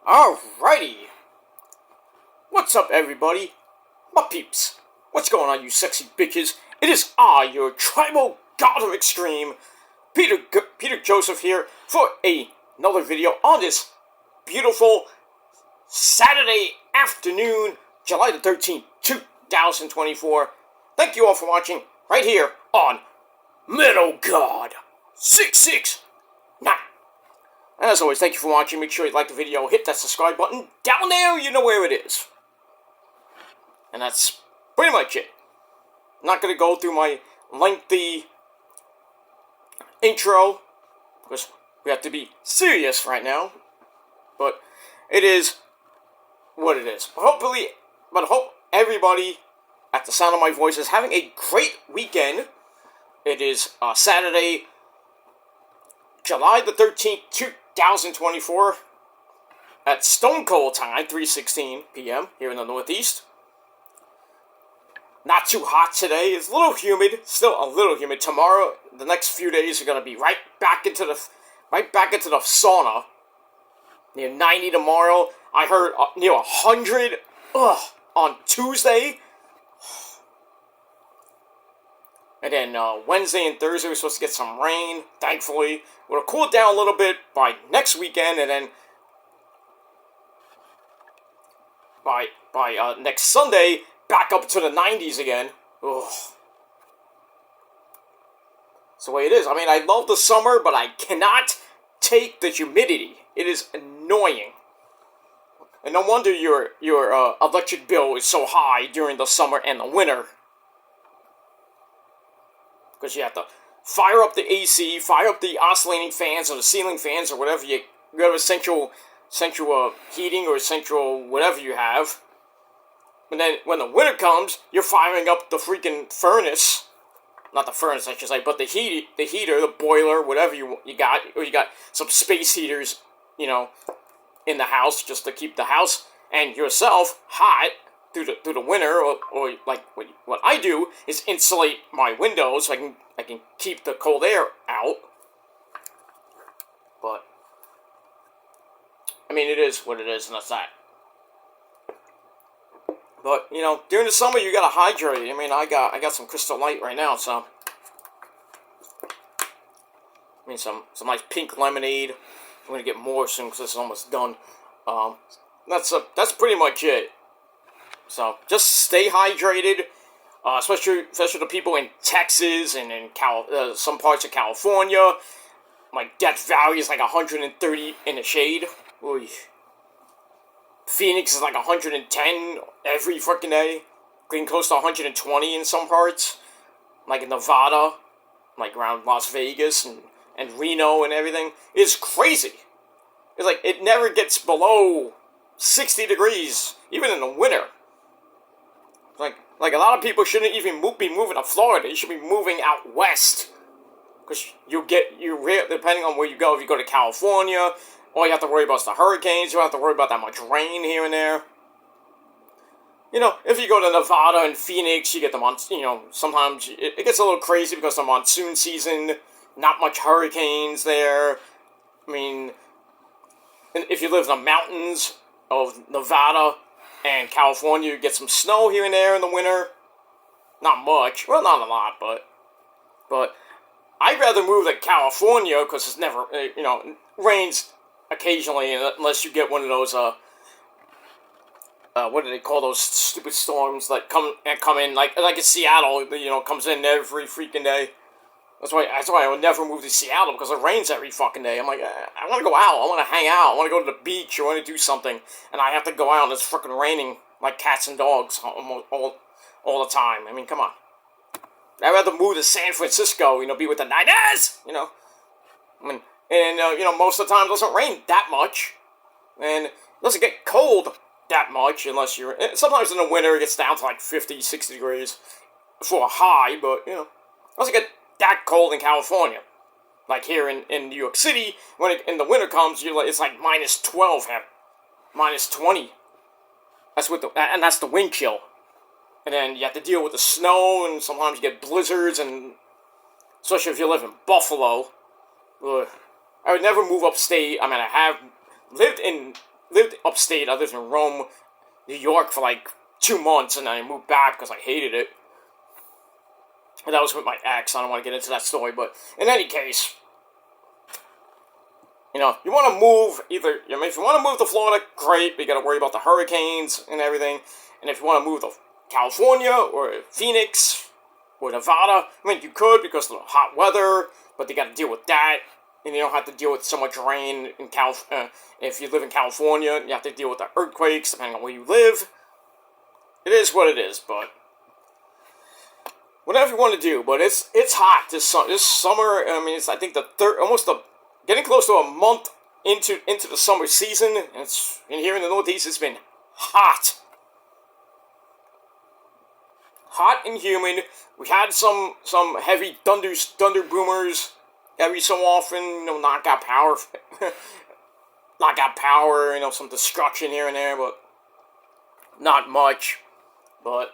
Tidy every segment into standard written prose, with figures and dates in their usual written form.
Alrighty. What's up, everybody? My peeps. What's going on, you sexy bitches? It is I, your tribal god of extreme, Peter Joseph here for another video on this beautiful Saturday afternoon, July the 13th, 2024. Thank you all for watching right here on Metal God 669. And as always, thank you for watching. Make sure you like the video, hit that subscribe button down there, you know where it is. And that's pretty much it. I'm not going to go through my lengthy intro, because we have to be serious right now. But it is what it is. But I hope everybody at the sound of my voice is having a great weekend. It is Saturday, July the 13th, 2024, at Stone Cold time, 3:16 p.m. here in the Northeast. Not too hot today. It's a little humid. Still a little humid. Tomorrow, the next few days are gonna be right back into the sauna. Near 90 tomorrow. I heard near 100. On Tuesday. And then Wednesday and Thursday we're supposed to get some rain. Thankfully, we'll cool down a little bit by next weekend, and then by next Sunday, back up to the 90s again. Ugh. It's the way it is. I mean, I love the summer, but I cannot take the humidity. It is annoying. And no wonder your electric bill is so high during the summer and the winter. Because you have to fire up the AC, fire up the oscillating fans or the ceiling fans or whatever central heating or central whatever you have. And then when the winter comes, you're firing up the freaking furnace. Not the furnace, I should say, but the heater, the boiler, whatever you got. Or you got some space heaters, in the house just to keep the house and yourself hot through the winter. Or like what I do is insulate my windows so I can keep the cold air out. But I mean, it is what it is, and that's that. But, during the summer, you gotta hydrate. I mean, I got some Crystal Light right now, so. I mean, some nice pink lemonade. I'm gonna get more soon, because this is almost done. That's pretty much it. So, just stay hydrated. Especially the people in Texas and in some parts of California. My Death Valley is like 130 in the shade. Oy. Phoenix is like 110 every freaking day. Getting close to 120 in some parts. Like in Nevada. Like around Las Vegas and Reno and everything. It's crazy. It's like it never gets below 60 degrees. Even in the winter. Like a lot of people shouldn't even be moving to Florida. You should be moving out west. Because depending on where you go. If you go to California, all you have to worry about is the hurricanes. You don't have to worry about that much rain here and there. If you go to Nevada and Phoenix, you get the monsoon. Sometimes it gets a little crazy because of the monsoon season. Not much hurricanes there. I mean, if you live in the mountains of Nevada and California, you get some snow here and there in the winter. Not much. Well, not a lot, but I'd rather move to California because it's never, rains occasionally unless you get one of those, what do they call those stupid storms that come in, like in Seattle, comes in every freaking day. That's why I would never move to Seattle, because it rains every fucking day. I'm like, I want to go out, I want to hang out, I want to go to the beach, I want to do something, and I have to go out and it's freaking raining like cats and dogs all the time. I mean, come on. I'd rather move to San Francisco, be with the Niners, I mean, and, most of the time it doesn't rain that much, and it doesn't get cold that much, unless sometimes in the winter it gets down to like 50, 60 degrees for a high, but, it doesn't get that cold in California. Like here in New York City, when in the winter comes, it's like minus 12, minus 20. And that's the wind chill. And then you have to deal with the snow, and sometimes you get blizzards, and especially if you live in Buffalo. I would never move upstate. I mean, I have lived in lived upstate. I lived in Rome, New York for like 2 months, and then I moved back because I hated it. And that was with my ex. I don't want to get into that story, but in any case, you know, you want to move either. I mean, if you want to move to Florida, great. But you got to worry about the hurricanes and everything. And if you want to move to California or Phoenix or Nevada, I mean, you could because of the hot weather, but you got to deal with that. And you don't have to deal with so much rain in California. If you live in California, you have to deal with the earthquakes depending on where you live. It is what it is, but whatever you want to do. But it's hot this summer. I mean, it's I think getting close to a month into the summer season. And here in the Northeast, it's been hot. Hot and humid. We had some heavy thunder boomers every so often, you know, knock out power, you know, some destruction here and there, but not much. But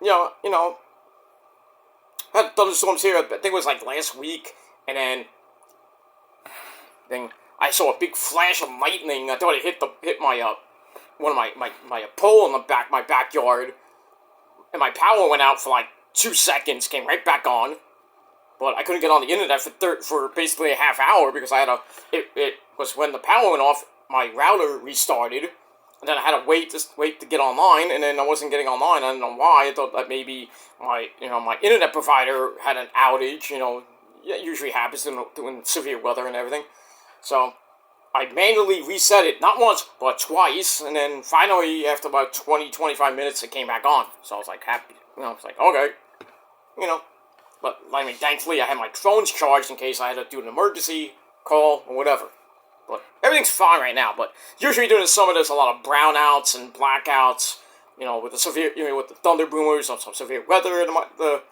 you know, had thunderstorms here. I think it was like last week, and then I saw a big flash of lightning. I thought it hit my one of my pole in my backyard, and my power went out for like 2 seconds, came right back on. But I couldn't get on the internet for basically a half hour because I had it was when the power went off, my router restarted, and then I had to wait to get online, and then I wasn't getting online. I don't know why. I thought that maybe my internet provider had an outage. You know, it usually happens in severe weather and everything. So I manually reset it, not once, but twice, and then finally, after about 20-25 minutes, it came back on. So I was like happy. You know, I was like, okay, you know. But, I mean, thankfully, I had my phones charged in case I had to do an emergency call or whatever. But everything's fine right now. But usually during the summer, there's a lot of brownouts and blackouts. You know, with the thunder boomers or some severe weather, the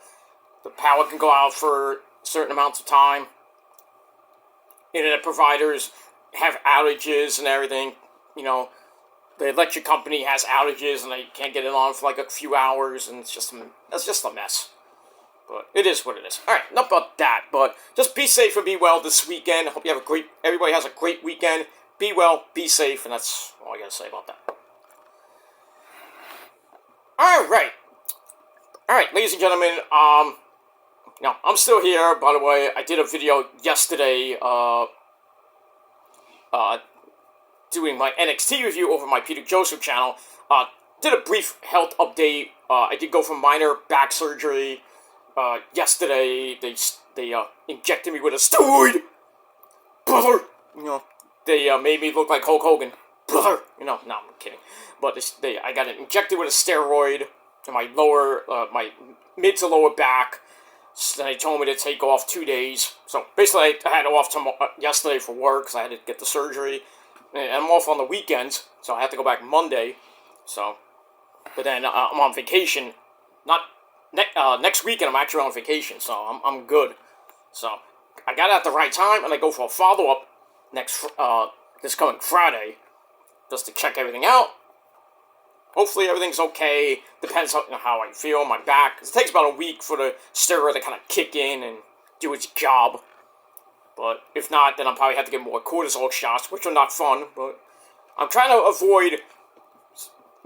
power can go out for certain amounts of time. Internet providers have outages and everything. You know, the electric company has outages and they can't get it on for like a few hours, and that's just a mess. But it is what it is. Alright, enough about that, but just be safe and be well this weekend. I hope everybody has a great weekend. Be well, be safe, and that's all I gotta say about that. Alright, ladies and gentlemen, now, I'm still here, by the way. I did a video yesterday, doing my NXT review over my Peter Joseph channel. Did a brief health update. I did go for minor back surgery. Yesterday, they injected me with a steroid, brother. You know, they made me look like Hulk Hogan, brother. You know, no, I'm kidding. But I got injected with a steroid in my my mid to lower back. So they told me to take off 2 days. So basically, I had off yesterday for work because I had to get the surgery, and I'm off on the weekends, so I have to go back Monday. So, but then I'm on vacation. Next weekend I'm actually on vacation, so I'm good. So I got it at the right time, and I go for a follow-up this coming Friday, just to check everything out. Hopefully everything's okay. Depends on how I feel on my back. It takes about a week for the steroid to kind of kick in and do its job. But if not, then I'll probably have to get more cortisol shots, which are not fun. But I'm trying to avoid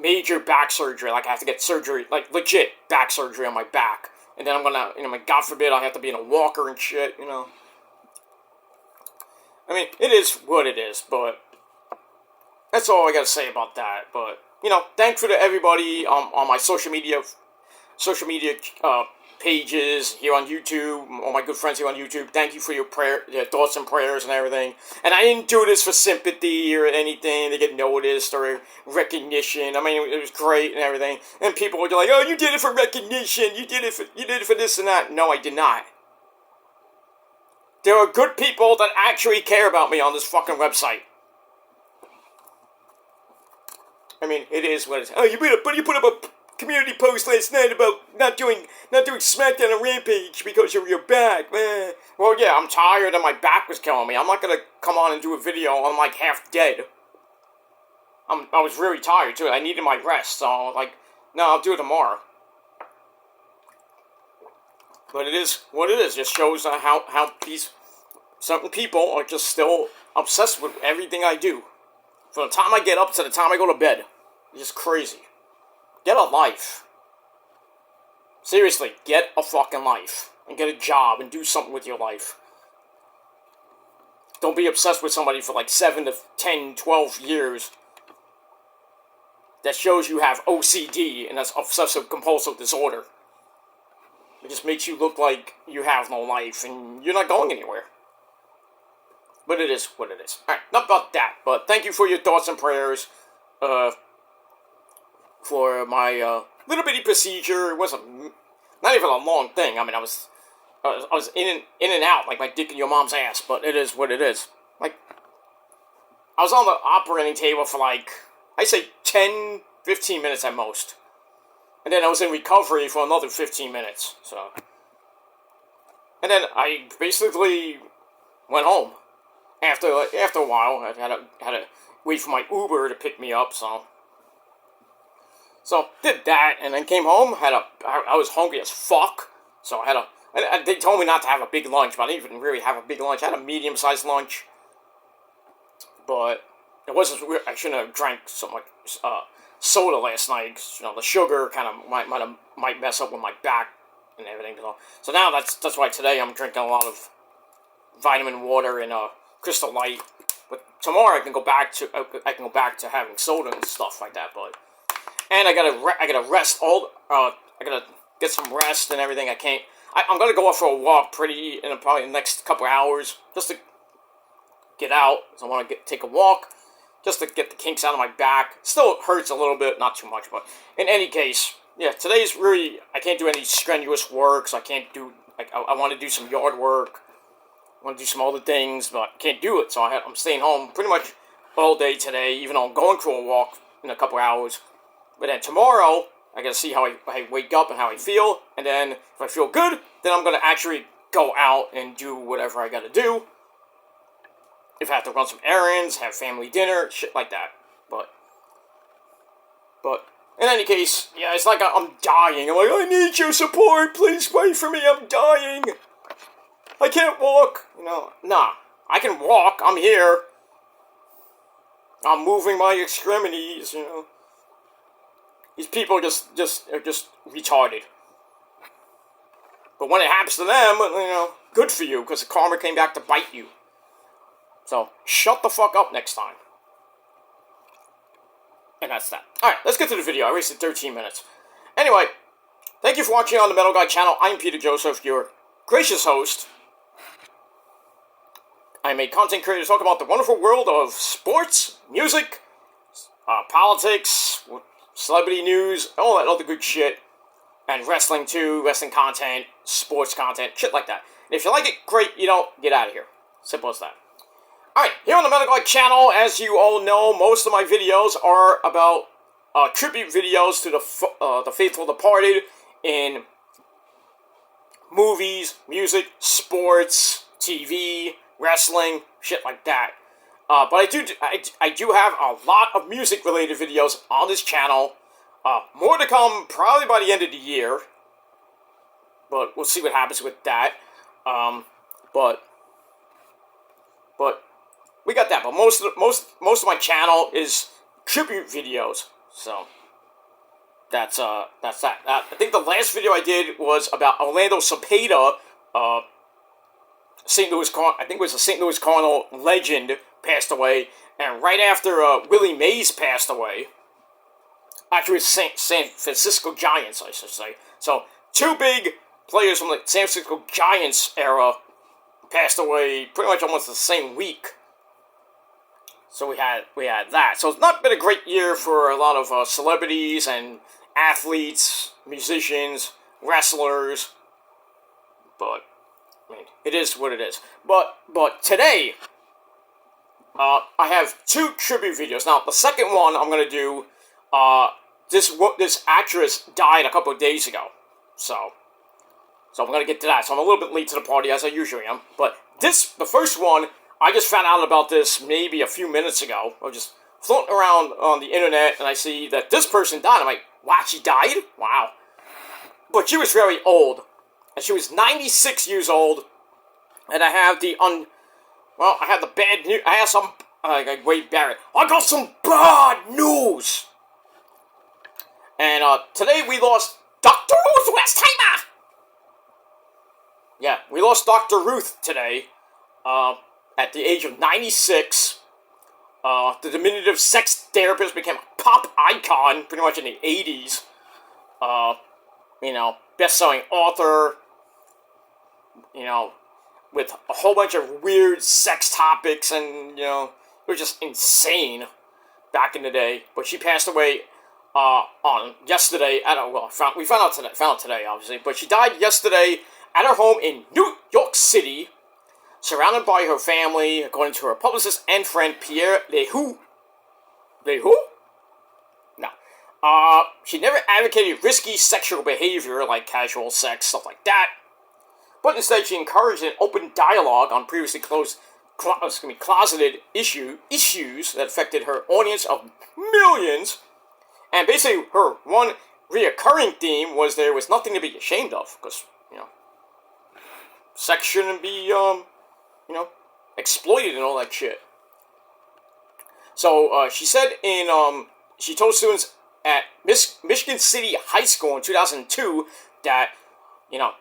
major back surgery. Like I have to get surgery, like legit back surgery on my back. And then I'm gonna, God forbid I have to be in a walker and shit, I mean, it is what it is, but that's all I gotta say about that. But, thankful to everybody on my social media pages here on YouTube, all my good friends here on YouTube. Thank you for your thoughts and prayers and everything. And I didn't do this for sympathy or anything to get noticed or recognition. I mean, it was great and everything. And people were like, "Oh, you did it for recognition. You did it for this and that." No, I did not. There are good people that actually care about me on this fucking website. I mean, it is what it is. Oh, you put up a community post last night about not doing SmackDown and Rampage because of your back. Well, yeah, I'm tired and my back was killing me. I'm not gonna come on and do a video. I'm like half dead. I was really tired too. I needed my rest, so no, I'll do it tomorrow. But it is what it is. It just shows how these certain people are just still obsessed with everything I do. From the time I get up to the time I go to bed. It's just crazy. Get a life. Seriously, get a fucking life. And get a job and do something with your life. Don't be obsessed with somebody for like 7 to 10, 12 years. That shows you have OCD, and that's obsessive compulsive disorder. It just makes you look like you have no life, and you're not going anywhere. But it is what it is. Alright, not about that, but thank you for your thoughts and prayers, for my, little bitty procedure. It wasn't, not even a long thing. I mean, I was in and out, like my dick in your mom's ass, but it is what it is. Like, I was on the operating table for like, I say 10, 15 minutes at most. And then I was in recovery for another 15 minutes, so. And then I basically went home. After a while, I had to wait for my Uber to pick me up, so. So, did that, and then came home, I was hungry as fuck, so I had they told me not to have a big lunch, but I didn't even really have a big lunch. I had a medium-sized lunch, but it wasn't, I shouldn't have drank so much, soda last night, because, you know, the sugar kind of might mess up with my back and everything, so now that's why today I'm drinking a lot of vitamin water and, Crystal Light, but tomorrow I can go back to having soda and stuff like that, but, and I gotta rest I gotta get some rest and everything. I'm gonna go out for a walk in probably the next couple hours, just to get out, so I want to take a walk, just to get the kinks out of my back. Still hurts a little bit, not too much, but in any case, yeah, today's really, I can't do any strenuous work, so I can't do, like, I want to do some yard work, I want to do some other things, but can't do it, so I'm staying home pretty much all day today, even though I'm going for a walk in a couple hours. But then tomorrow, I gotta see how I wake up and how I feel, and then if I feel good, then I'm gonna actually go out and do whatever I gotta do. If I have to run some errands, have family dinner, shit like that. But in any case, yeah, it's like I'm dying. I'm like, I need your support, please wait for me, I'm dying. I can't walk, you know. Nah, I can walk, I'm here. I'm moving my extremities, you know. These people are just retarded. But when it happens to them, you know, good for you, because the karma came back to bite you. So, shut the fuck up next time. And that's that. Alright, let's get to the video. I wasted 13 minutes. Anyway, thank you for watching on the Metal Guy channel. I'm Peter Joseph, your gracious host. I'm a content creator to talk about the wonderful world of sports, music, politics, celebrity news, all that other good shit, and wrestling too, wrestling content, sports content, shit like that. And if you like it, great. You don't, get out of here. Simple as that. Alright, here on the Metal Guy channel, as you all know, most of my videos are about tribute videos to the faithful departed in movies, music, sports, TV, wrestling, shit like that. But I do have a lot of music-related videos on this channel. More to come probably by the end of the year. But we'll see what happens with that. But we got that. But most of my channel is tribute videos. So that's that. I think the last video I did was about Orlando Cepeda, St. Louis I think it was a St. Louis Cardinal legend, passed away, and right after Willie Mays passed away, actually it was San Francisco Giants, I should say. So two big players from the San Francisco Giants era passed away pretty much almost the same week. So we had that. So it's not been a great year for a lot of celebrities and athletes, musicians, wrestlers, but I mean, it is what it is. But today, I have two tribute videos. Now, the second one I'm going to do, this actress died a couple of days ago. So I'm going to get to that. So I'm a little bit late to the party, as I usually am. But the first one, I just found out about this maybe a few minutes ago. I was just floating around on the internet, and I see that this person died. I'm like, wow, she died? Wow. But she was very old. And she was 96 years old, and I have the bad news. I have some like Wade Barrett. I got some bad news. And today we lost Dr. Ruth Westheimer. Yeah, we lost Dr. Ruth today. At the age of 96. The diminutive sex therapist became a pop icon pretty much in the 80s. Best-selling author. With a whole bunch of weird sex topics, and it was just insane back in the day. But she passed away on yesterday. We found out today, obviously. But she died yesterday at her home in New York City, surrounded by her family, according to her publicist and friend Pierre Lehoux. Lehoux? No. She never advocated risky sexual behavior like casual sex, stuff like that. But instead, she encouraged an open dialogue on previously closeted issues that affected her audience of millions. And basically, her one reoccurring theme was there was nothing to be ashamed of, because sex shouldn't be exploited and all that shit. So she said she told students at Michigan City High School in 2002 that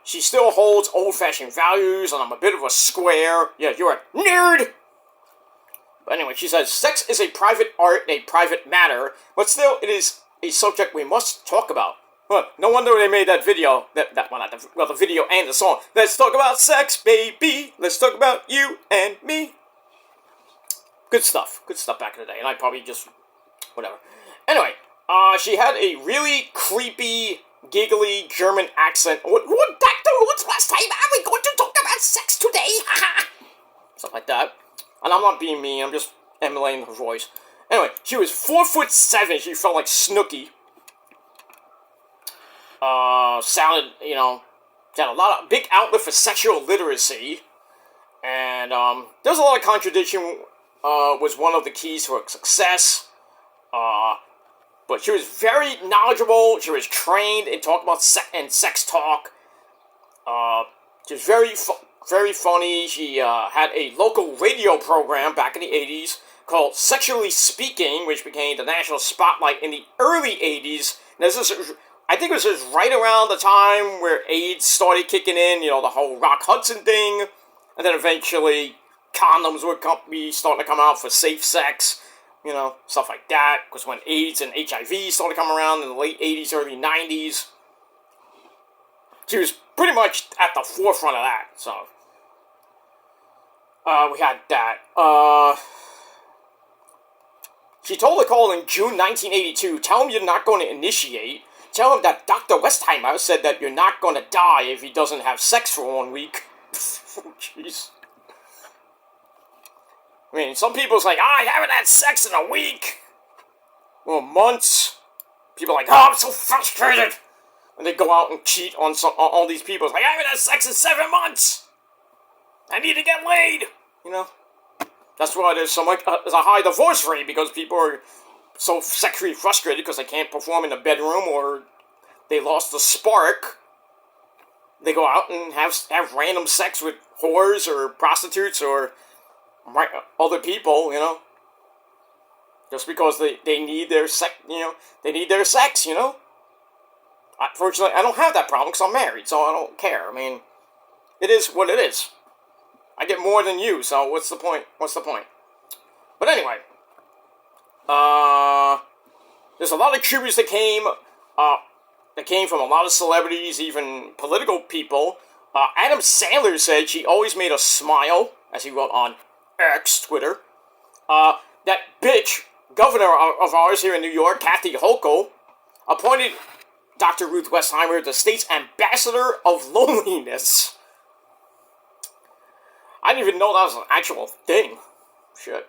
she still holds old-fashioned values, and I'm a bit of a square. Yeah, you're a nerd! But anyway, she says, sex is a private art and a private matter, but still it is a subject we must talk about. Well, no wonder they made that video, the video and the song. Let's talk about sex, baby! Let's talk about you and me! Good stuff back in the day, and I probably just, whatever. Anyway, she had a really creepy, giggly German accent. What Dr. Ruth Westheimer, are we going to talk about sex today? Stuff like that. And I'm not being mean, I'm just emulating her voice. Anyway, she was 4'7", she felt like Snooki. Sounded, had a lot of big outlet for sexual literacy. And, there was a lot of contradiction, was one of the keys to her success. But she was very knowledgeable. She was trained in talking about sex talk. She was very funny. She had a local radio program back in the 80s called Sexually Speaking, which became the national spotlight in the early 80s. And I think it was just right around the time where AIDS started kicking in, the whole Rock Hudson thing. And then eventually condoms would be starting to come out for safe sex. Stuff like that, because when AIDS and HIV started coming around in the late 80s, early 90s, she was pretty much at the forefront of that, so, we had that. She told the call in June 1982, tell him you're not going to initiate, tell him that Dr. Westheimer said that you're not going to die if he doesn't have sex for 1 week. Oh, jeez. I mean, some people's like, I haven't had sex in a week. Or months. People are like, I'm so frustrated. And they go out and cheat on all these people. It's like, I haven't had sex in 7 months. I need to get laid. That's why there's there's a high divorce rate, because people are so sexually frustrated because they can't perform in the bedroom, or they lost the spark. They go out and have random sex with whores or prostitutes or other people, just because they need their sex, they need their sex, Fortunately, I don't have that problem because I'm married, so I don't care. I mean, it is what it is. I get more than you, so what's the point? But anyway, there's a lot of tributes that came from a lot of celebrities, even political people. Adam Sandler said she always made us smile, as he wrote on X, Twitter. That bitch governor of ours here in New York, Kathy Hochul, appointed Dr. Ruth Westheimer the state's ambassador of loneliness. I didn't even know that was an actual thing. Shit.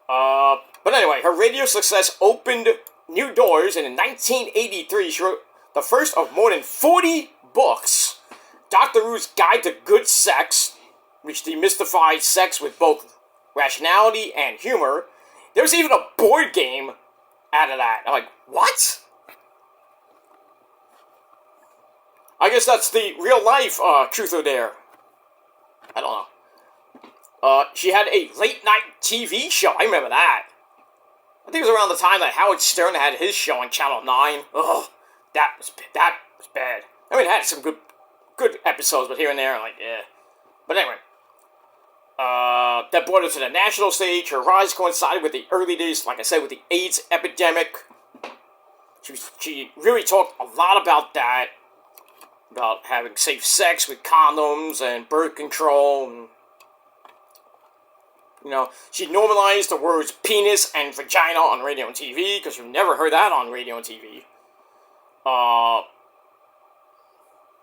But anyway, her radio success opened new doors, and in 1983, she wrote the first of more than 40 books. Dr. Ruth's Guide to Good Sex, which demystified sex with both rationality and humor. There's even a board game out of that. I'm like, what? I guess that's the real life truth or dare. I don't know. She had a late-night TV show. I remember that. I think it was around the time that Howard Stern had his show on Channel 9. Ugh, that was bad. I mean, it had some good episodes, but here and there, like, yeah. But anyway, that brought her to the national stage. Her rise coincided with the early days, like I said, with the AIDS epidemic. She really talked a lot about that, about having safe sex with condoms and birth control, and, you know, she normalized the words penis and vagina on radio and TV, because you've never heard that on radio and TV.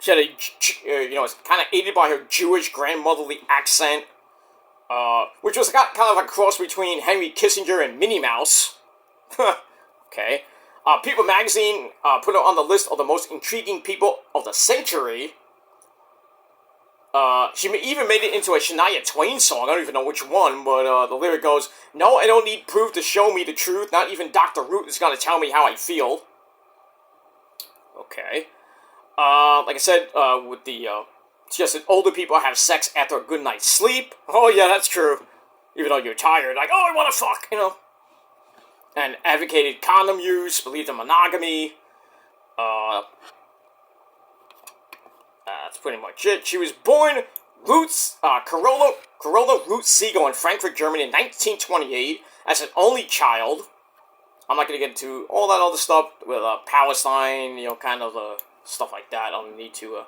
She had it's kind of aided by her Jewish grandmotherly accent, which was kind of like a cross between Henry Kissinger and Minnie Mouse. Okay. People magazine put her on the list of the most intriguing people of the century. She even made it into a Shania Twain song. I don't even know which one, but the lyric goes, "No, I don't need proof to show me the truth. Not even Dr. Ruth is going to tell me how I feel." Okay. Like I said, with the, suggested older people have sex after a good night's sleep. Oh, yeah, that's true. Even though you're tired, like, oh, I want to fuck, you know. And advocated condom use, believed in monogamy. That's pretty much it. She was born Corolla Ruth Siegel in Frankfurt, Germany in 1928 as an only child. I'm not going to get into all that other stuff with Palestine, you know, kind of stuff like that. I don't need to,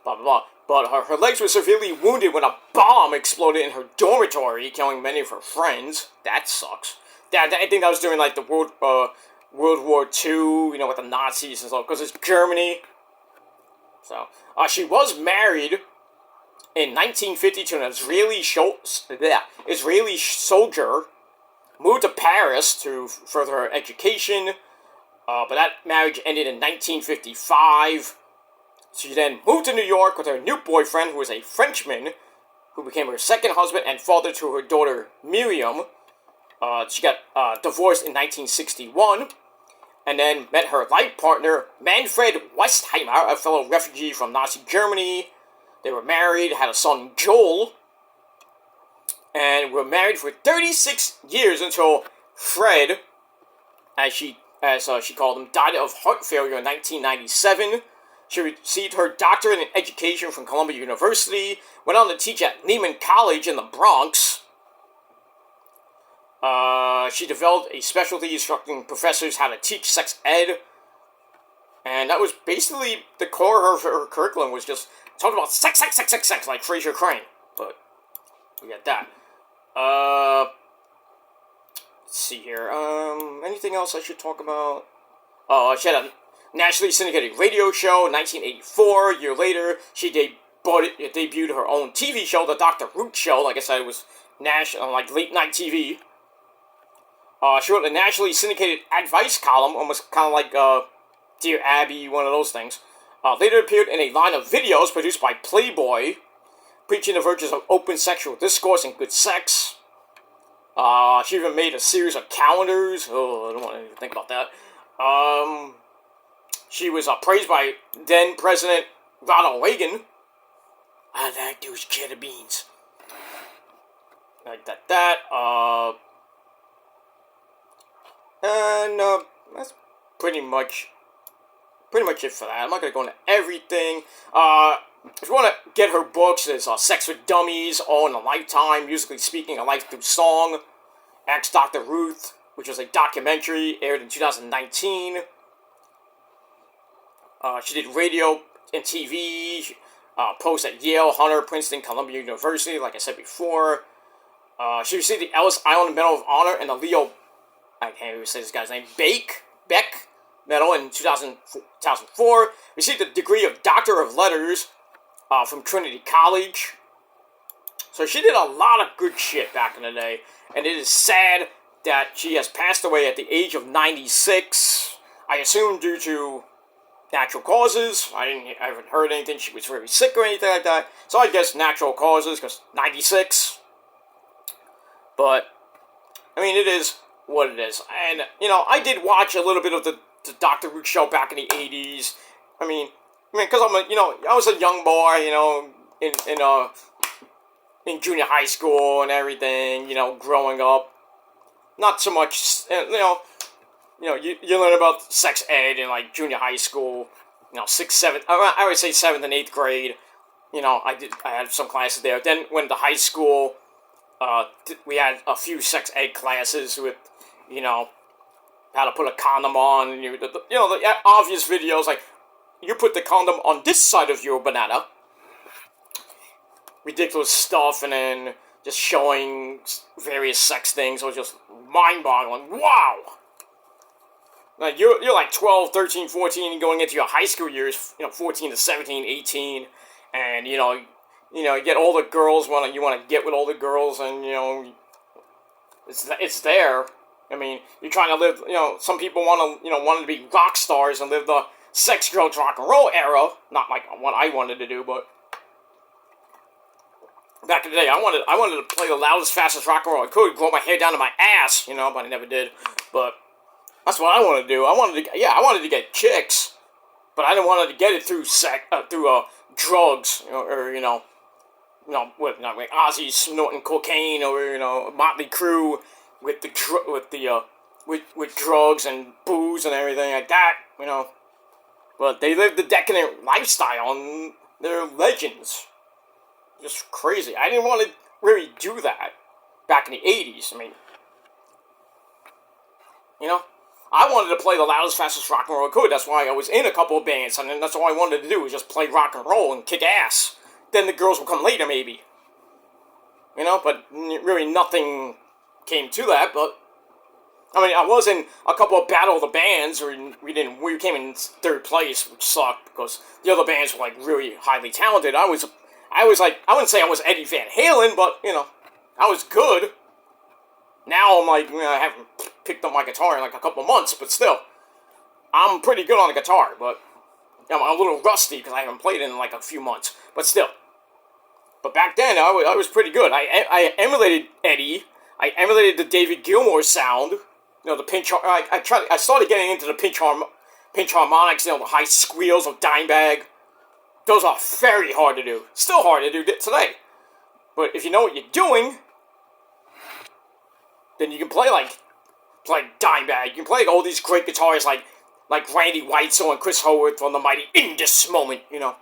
blah, blah, blah. But her legs were severely wounded when a bomb exploded in her dormitory, killing many of her friends. That sucks. I think that was during, like, the World War II, you know, with the Nazis and stuff, because it's Germany. So, she was married in 1950 to an Israeli soldier, moved to Paris to further her education, but that marriage ended in 1955. She then moved to New York with her new boyfriend, who was a Frenchman, who became her second husband and father to her daughter, Miriam. She got divorced in 1961, and then met her life partner, Manfred Westheimer, a fellow refugee from Nazi Germany. They were married, had a son, Joel, and were married for 36 years until Fred, as she called him, died of heart failure in 1997. She received her doctorate in education from Columbia University, went on to teach at Lehman College in the Bronx. She developed a specialty instructing professors how to teach sex ed, and that was basically the core of her curriculum, was just talking about sex, like Fraser Crane. But we got that. Let's see here. Anything else I should talk about? She had a nationally syndicated radio show in 1984. A year later, she debuted her own TV show, The Dr. Ruth Show. Like I said, it was like late night TV. She wrote a nationally syndicated advice column, almost kind of like Dear Abby, one of those things. Later appeared in a line of videos produced by Playboy, preaching the virtues of open sexual discourse and good sex. She even made a series of calendars. Oh, I don't want to think about that. She was praised by then President Ronald Reagan. I like those cheddar beans. Like that. And that's pretty much it for that. I'm not going to go into everything. If you want to get her books, there's Sex with Dummies, All in a Lifetime, Musically Speaking, A Life Through Song, Ask Dr. Ruth, which was a documentary, aired in 2019. She did radio and TV, posts at Yale, Hunter, Princeton, Columbia University, like I said before. She received the Ellis Island Medal of Honor and the Leo, I can't even say this guy's name, Beck Medal in 2004. Received the degree of Doctor of Letters from Trinity College. So she did a lot of good shit back in the day. And it is sad that she has passed away at the age of 96. I assume due to natural causes. I haven't heard anything. She was very sick or anything like that. So I guess natural causes, because 96. But, I mean, it is what it is. And, you know, I did watch a little bit of the Dr. Ruth show back in the 80s. I mean, because I was a young boy, you know, in in junior high school and everything, growing up. Not so much, you learn about sex ed in, like, junior high school, 6th, 7th, I would say 7th and 8th grade. I had some classes there. Then went to high school, we had a few sex ed classes with, how to put a condom on, the obvious videos, like, you put the condom on this side of your banana. Ridiculous stuff, and then just showing various sex things was just mind-boggling. Wow! Like, you're like 12, 13, 14, going into your high school years, 14 to 17, 18, and, you get all the girls, you want to get with all the girls, and, it's there. I mean, you're trying to live, some people wanted to be rock stars and live the sex, drugs, rock and roll era. Not like what I wanted to do, but back in the day, I wanted to play the loudest, fastest rock and roll I could, grow my hair down to my ass, but I never did. But that's what I wanted to do. I wanted to get chicks, but I didn't want to get it through drugs, with like Ozzy snorting cocaine, or Motley Crue with drugs and booze and everything like that, But they lived the decadent lifestyle, and they're legends. Just crazy. I didn't want to really do that back in the 80s. I mean, I wanted to play the loudest, fastest rock and roll I could. That's why I was in a couple of bands, and that's all I wanted to do, was just play rock and roll and kick ass. Then the girls will come later, maybe. But really nothing came to that, but I mean, I was in a couple of Battle of the Bands, where we came in 3rd place, which sucked, because the other bands were, like, really highly talented. I was like, I wouldn't say I was Eddie Van Halen, but, I was good. Now I'm like, I haven't picked up my guitar in like a couple of months, but still, I'm pretty good on the guitar, but I'm a little rusty because I haven't played it in like a few months, but still. But back then, I was pretty good. I emulated Eddie. I emulated the David Gilmour sound. The pinch. I started getting into the pinch harmonics. The high squeals of Dimebag. Those are very hard to do. Still hard to do today. But if you know what you're doing, then you can play like Dimebag. You can play all these great guitarists like Randy Weitzel and Chris Howard from the mighty In This Moment. You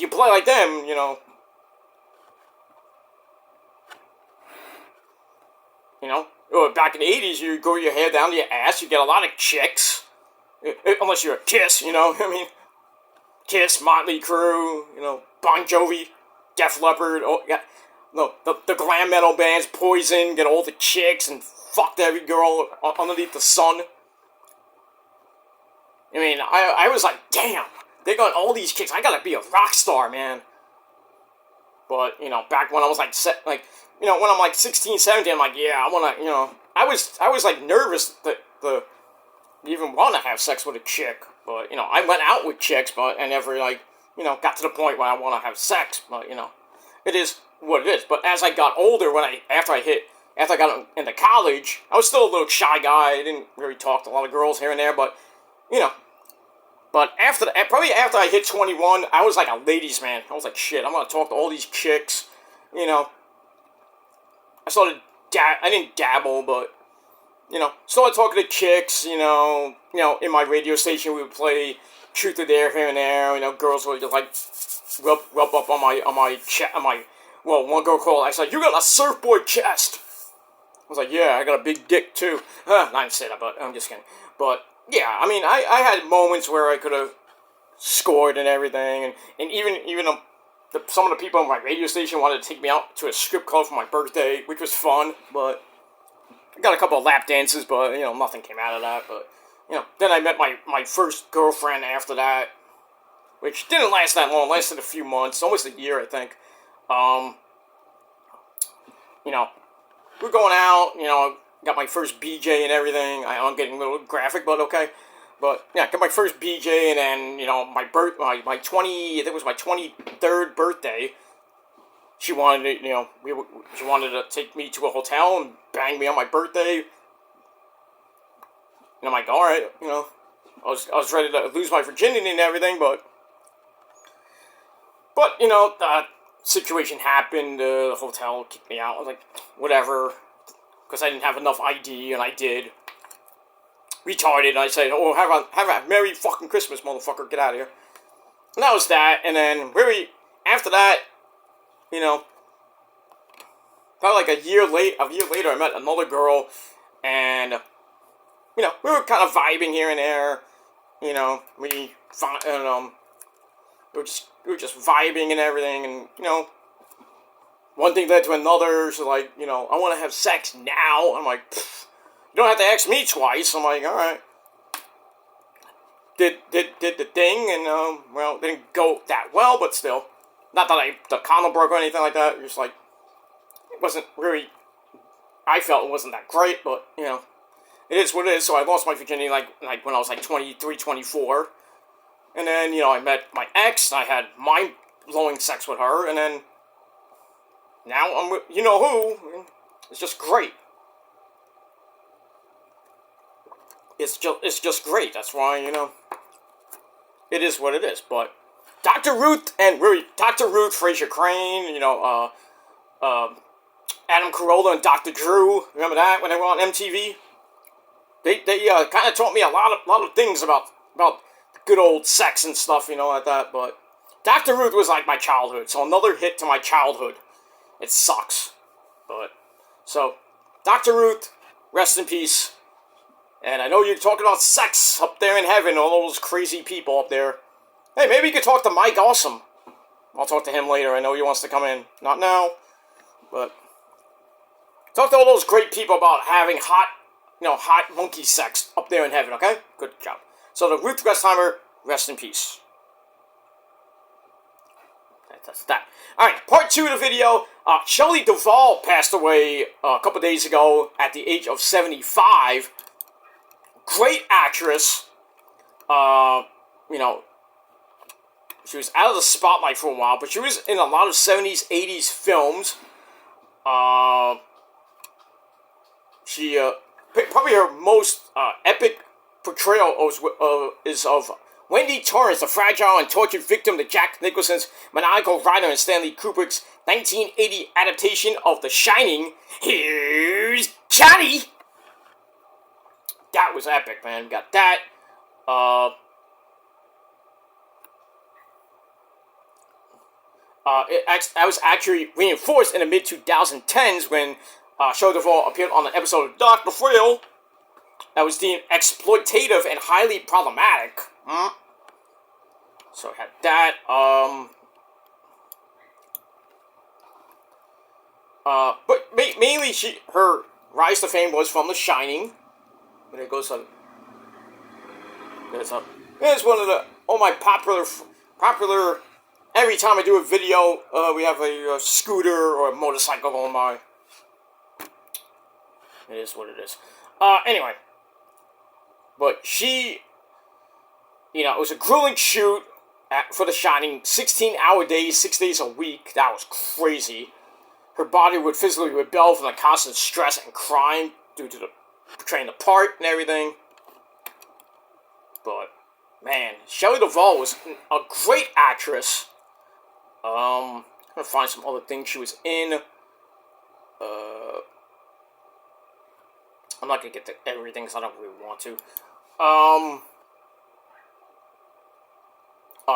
play like them. Back in the 80s, you grow your hair down to your ass, you get a lot of chicks. Unless you're a Kiss, I mean, Kiss, Motley Crue, Bon Jovi, Def Leppard, the glam metal bands, Poison, get all the chicks and fucked every girl underneath the sun. I mean, I was like, damn, they got all these chicks, I gotta be a rock star, man. But, back when I was when I'm like 16, 17, I'm like, yeah, I want to, I was like nervous to even want to have sex with a chick, but, I went out with chicks, but I never, got to the point where I want to have sex, but, it is what it is. But as I got older, after I got into college, I was still a little shy guy. I didn't really talk to a lot of girls here and there, but, but probably after I hit 21, I was like a ladies' man. I was like, shit, I'm gonna talk to all these chicks, I didn't dabble, but, started talking to chicks, in my radio station we would play Truth or Dare here and there, girls would just, like, rub up on my chest, well, one girl called, I said, you got a surfboard chest! I was like, yeah, I got a big dick, too. Not even say that, but I'm just kidding. But, yeah, I mean, I had moments where I could have scored and everything, and even some of the people on my radio station wanted to take me out to a strip club for my birthday, which was fun, but I got a couple of lap dances, but, nothing came out of that, but, then I met my first girlfriend after that, which didn't last that long, lasted a few months, almost a year, I think. We're going out, got my first BJ and everything. I'm getting a little graphic, but okay. But, yeah, got my first BJ, and then, my 23rd birthday, she wanted to, she wanted to take me to a hotel and bang me on my birthday. And I'm like, alright, I was ready to lose my virginity and everything, but situation happened. The hotel kicked me out. I was like, whatever, because I didn't have enough ID, and I did. Retarded. And I said, oh, have a Merry fucking Christmas, motherfucker. Get out of here. And that was that. And then after that, you know, probably like a year later, I met another girl, and you know, we were kind of vibing here and there. You know, we were just vibing and everything, and you know, one thing led to another. So like, you know, I want to have sex now. I'm like, you don't have to ask me twice. I'm like, all right. Did the thing, and well, didn't go that well, but still, not that the condom broke or anything like that. Just like, it wasn't really. I felt it wasn't that great, but you know, it is what it is. So I lost my virginity like when I was like 23, 24. And then, you know, I met my ex, and I had mind-blowing sex with her, and then now I'm with you know who. It's just great. It's just great. That's why, you know, it is what it is. But Dr. Ruth Fraser Crane, you know, Adam Carolla and Dr. Drew. Remember that when they were on MTV? They kind of taught me a lot of things about good old sex and stuff, you know, like that. But Dr. Ruth was like my childhood, so another hit to my childhood. It sucks, but so Dr. Ruth, rest in peace. And I know you're talking about sex up there in heaven, all those crazy people up there. Hey, maybe you could talk to Mike Awesome. I'll talk to him later. I know he wants to come in. Not now, but talk to all those great people about having hot monkey sex up there in heaven, okay? Good job. So the Ruth Westheimer, rest in peace. That's that. Alright, part 2 of the video. Shelley Duvall passed away a couple days ago at the age of 75. Great actress. You know, she was out of the spotlight for a while, but she was in a lot of 70s, 80s films. She, probably her most epic portrayal is of Wendy Torrance, the fragile and tortured victim to Jack Nicholson's maniacal writer and Stanley Kubrick's 1980 adaptation of The Shining. Here's Johnny! That was epic, man. We got that. That was actually reinforced in the mid-2010s when Shelley Duvall appeared on an episode of Dr. Phil that was deemed exploitative and highly problematic. So I had that. But mainly her rise to fame was from The Shining. And it goes on. It's one of my popular. Every time I do a video, we have a scooter or a motorcycle going by. It is what it is. Anyway. But she, you know, it was a grueling shoot for The Shining. 16-hour days, 6 days a week. That was crazy. Her body would physically rebel from the constant stress and crime due to portraying the part and everything. But, man, Shelley Duvall was a great actress. I'm gonna find some other things she was in. I'm not gonna get to everything because I don't really want to.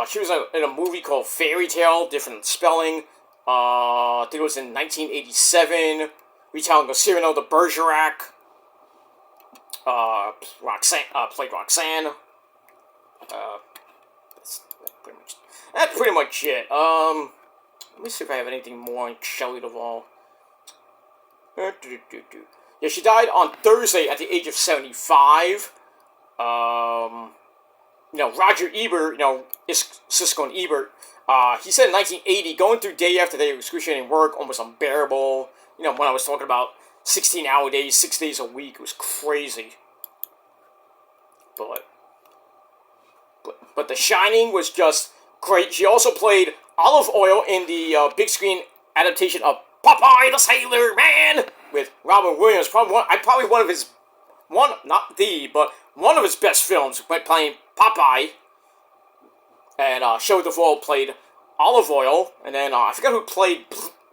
She was in a movie called Fairy Tale, different spelling. I think it was in 1987. Retelling of Cyrano de Bergerac. Played Roxanne. That's pretty much it. Let me see if I have anything more on Shelley Duvall. Yeah, she died on Thursday at the age of 75. You know, Roger Ebert, you know, Siskel and Ebert, he said in 1980, going through day after day of excruciating work, almost unbearable. You know, when I was talking about 16-hour days, 6 days a week, it was crazy. But The Shining was just great. She also played Olive Oil in the big screen adaptation of Popeye the Sailor Man with Robin Williams. Probably one of his best films, playing Popeye. And Shelley Duvall played Olive Oil, and then I forgot who played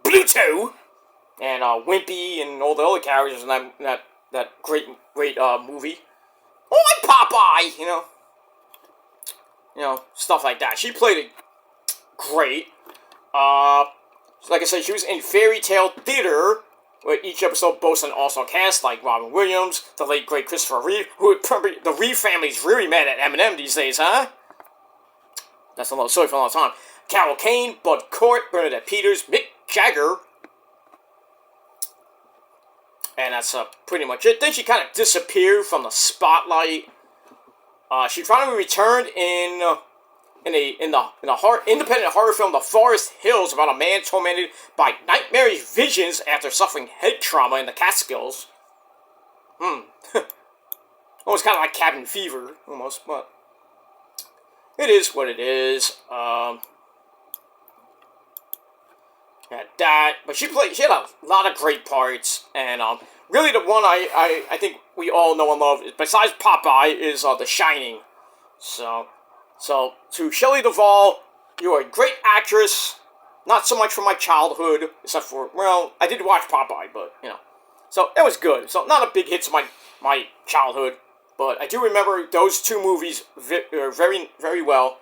Bluto, and Wimpy, and all the other characters in that great movie. Oh, like Popeye, stuff like that. She played it great. Like I said, she was in Fairy Tale Theater, where each episode boasts an awesome cast like Robin Williams, the late great Christopher Reeve, who probably the Reeve family's really mad at Eminem these days, huh? That's a long story for a long time. Carol Kane, Bud Cort, Bernadette Peters, Mick Jagger. And that's pretty much it. Then she kind of disappeared from the spotlight. She finally returned in the independent horror film The Forest Hills about a man tormented by nightmarish visions after suffering head trauma in the Catskills. Almost kind of like Cabin Fever, almost, but it is what it is. Had that, but she had a lot of great parts, and really the one I think we all know and love, besides Popeye, is The Shining. So to Shelley Duvall, you are a great actress. Not so much from my childhood, except for, well, I did watch Popeye, but so it was good. So not a big hit to my childhood, but I do remember those two movies very, very well.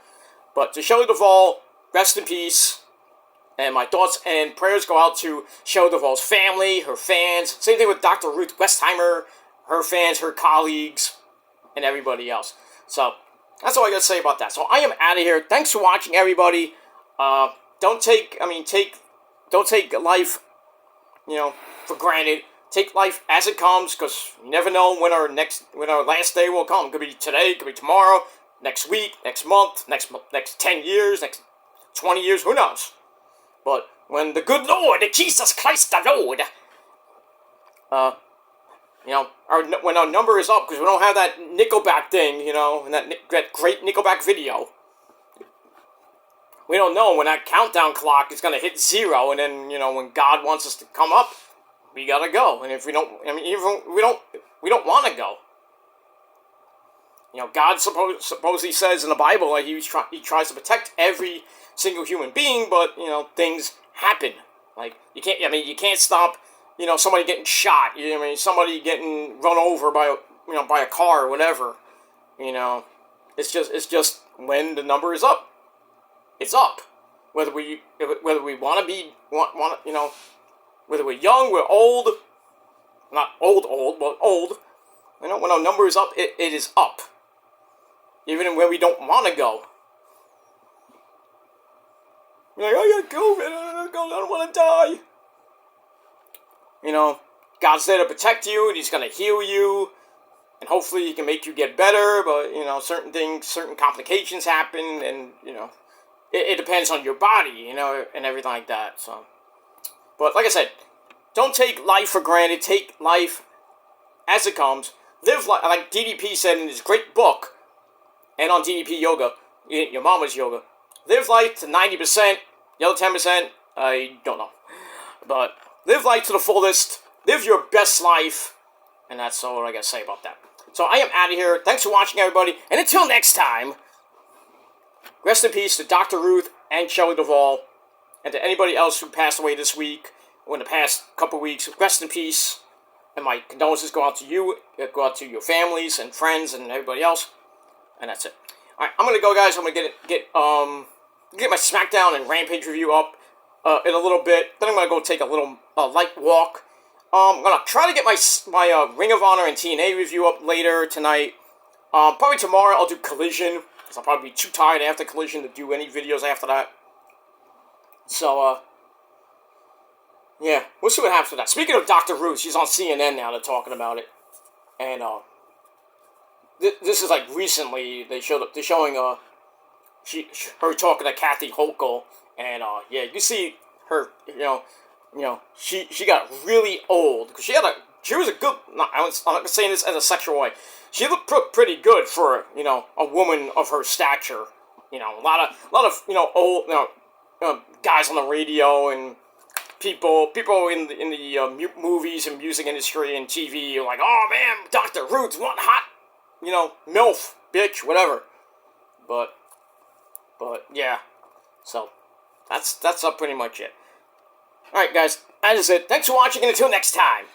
But to Shelley Duvall, rest in peace. And my thoughts and prayers go out to Shelley Duvall's family, her fans. Same thing with Dr. Ruth Westheimer, her fans, her colleagues, and everybody else. So that's all I got to say about that. So I am out of here. Thanks for watching, everybody. Don't take life, for granted. Take life as it comes, because you never know when our last day will come. It could be today, it could be tomorrow, next week, next month, next 10 years, next 20 years, who knows? But when the good Lord, Jesus Christ the Lord, when our number is up, because we don't have that Nickelback thing, and that great Nickelback video. We don't know when that countdown clock is going to hit 0, and then, when God wants us to come up, we gotta go. And if we don't, we don't want to go. God supposedly says in the Bible that he tries to protect every single human being, but things happen. Like you can't stop somebody getting shot. Somebody getting run over by a car or whatever. It's just when the number is up, it's up. Whether we want to be whether we're young, we're old, not old, but old. When our number is up, it is up. Even when we don't want to go. You're like, I got COVID, I don't want to die. God's there to protect you, and he's going to heal you, and hopefully he can make you get better, but, certain complications happen, and, it depends on your body, and everything like that, so. But, like I said, don't take life for granted, take life as it comes, live like DDP said in his great book, and on DDP Yoga, your mama's yoga. Live life to 90%, the other 10%, I don't know. But live life to the fullest, live your best life, and that's all I got to say about that. So I am out of here. Thanks for watching, everybody, and until next time, rest in peace to Dr. Ruth and Shelley Duvall, and to anybody else who passed away this week, or in the past couple weeks, rest in peace, and my condolences go out to you, go out to your families and friends and everybody else. And that's it. Alright, I'm gonna go, guys. I'm gonna get my SmackDown and Rampage review up in a little bit. Then I'm gonna go take a little light walk. I'm gonna try to get my Ring of Honor and TNA review up later tonight. Probably tomorrow I'll do Collision, because I'll probably be too tired after Collision to do any videos after that. So, yeah, we'll see what happens with that. Speaking of Dr. Ruth, she's on CNN now. They're talking about it, and this is like recently they're showing her talking to Kathy Hochul, and yeah, you see her, she got really old because she was a good. I'm not saying this as a sexual way. She looked pretty good for a woman of her stature. A lot of old guys on the radio and people in the movies and music industry and TV are like, oh man, Dr. Ruth, what hot. MILF, bitch, whatever. But, yeah. So, That's pretty much it. Alright, guys, that is it. Thanks for watching, and until next time.